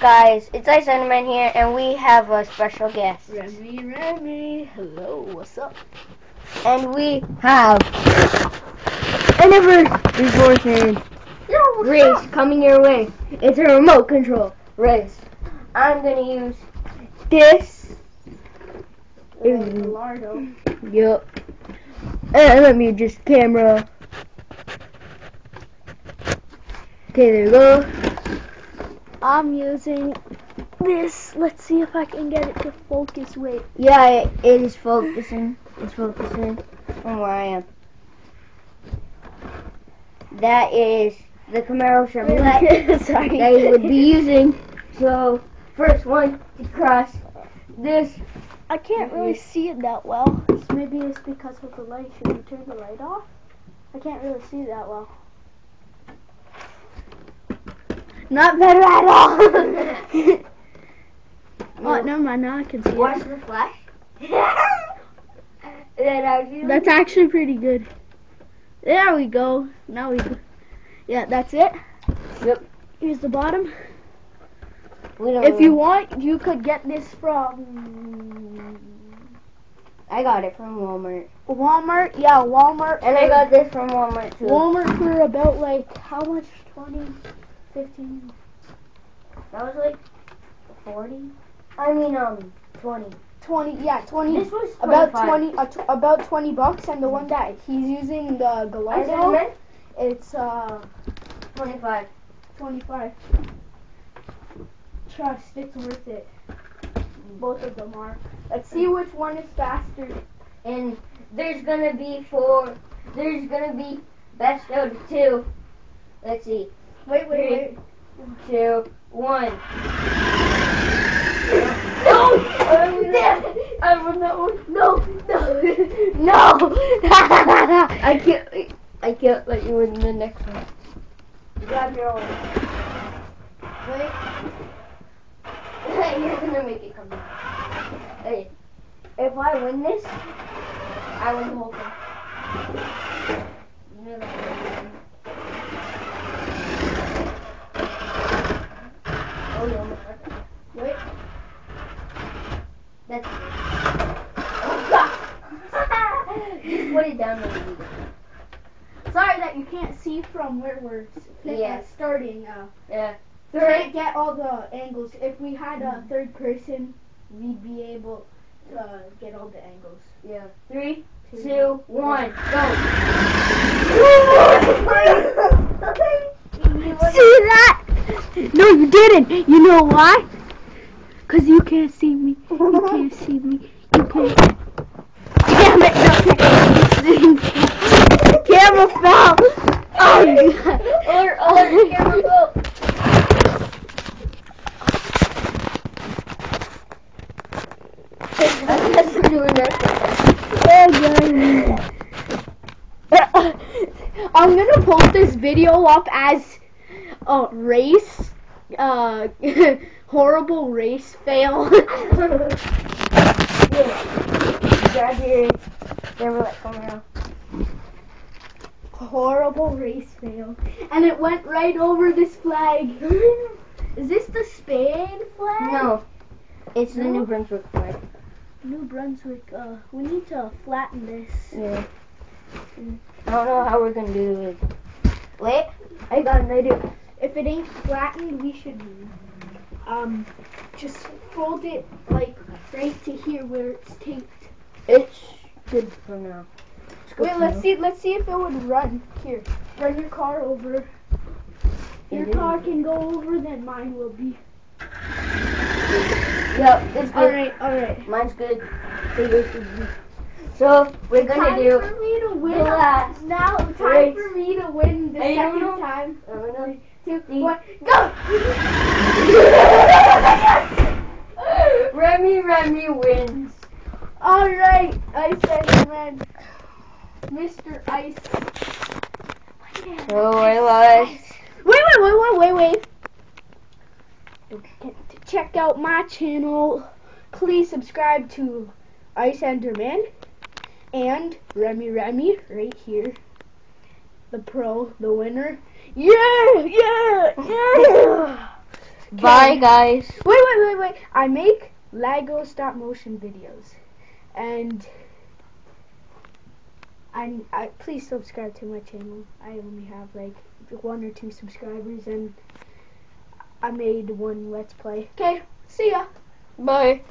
guys? It's Remiremi here, and we have a special guest. Remiremi, hello, what's up? And we have an ever-important race coming your way. It's a remote control race. I'm gonna use this. Lardo. Yup. And let me adjust the camera. Okay, there we go. I'm using this. Let's see if I can get it to focus. Wait. Yeah, it is focusing. It's focusing from where I am. That is the Camaro Chevrolet Sorry. that you would be using. So, first one to cross this. I can't really see it that well. Maybe it's because of the light. Should we turn the light off? I can't really see it that well. Not better at all. Oh, never mind. Now I can see Watch it. the flash. That's actually pretty good. There we go. Now we go. Yeah, that's it. Yep. Here's the bottom. If you want, you could get this from... I got it from Walmart. Walmart? Yeah, Walmart. And I got this from Walmart too. Walmart for about like, how much? 20, 15? That was like 40? I mean, 20. 20, yeah, 20. This was about 25. 20, about $20, and the one that he's using, the Gallardo, it's 25. 25. Trust, it's worth it. Both of them are. Let's see which one is faster. And there's gonna be best out of 2. Let's see. Wait. 3, 2, 1. No! No! I can't let you win the next one. Grab your own. Wait. You're gonna make it come down. Hey, if I win this, I win the whole thing. You know that. Oh no. Wait. That's it. Oh god! Just put it down there. Sorry that you can't see from where we're starting. Yeah. Can't get all the angles. If we had a third person, we'd be able to get all the angles. Yeah. 3, 2, 1, go. See that? No, you didn't. You know why? Because you can't see me. You can't see me. You can't. Damn it. No. Camera fell. Oh, God. Alert, camera go. I'm gonna post this video up as a race, horrible race fail. Grab your camera, come around. Horrible race fail, and it went right over this flag. Is this the Spain flag? No, it's the New Brunswick flag. New Brunswick. We need to flatten this. Yeah. I don't know how we're gonna do it. Wait, I got an idea. If it ain't flattened, we should just fold it like right to here where it's taped. It's good for now. Wait, let's see if it would run. Here, run your car over. Your car can go over, then mine will be. Yep, it's good. Alright. Mine's good. So we're gonna do. Time for me to win. The last Now, time race. for me to win the I don't second know. time. 3, 2, 1, go! Remy wins. Alright, Ice Man. Mr. Ice. So I lost. Wait. To check out my channel, please subscribe to Ice Enderman and Remiremi right here. The pro, the winner. Yeah! Bye, guys. Wait. I make Lego stop motion videos, and I please subscribe to my channel. I only have like 1 or 2 subscribers, and I made one Let's Play. Okay, see ya. Bye.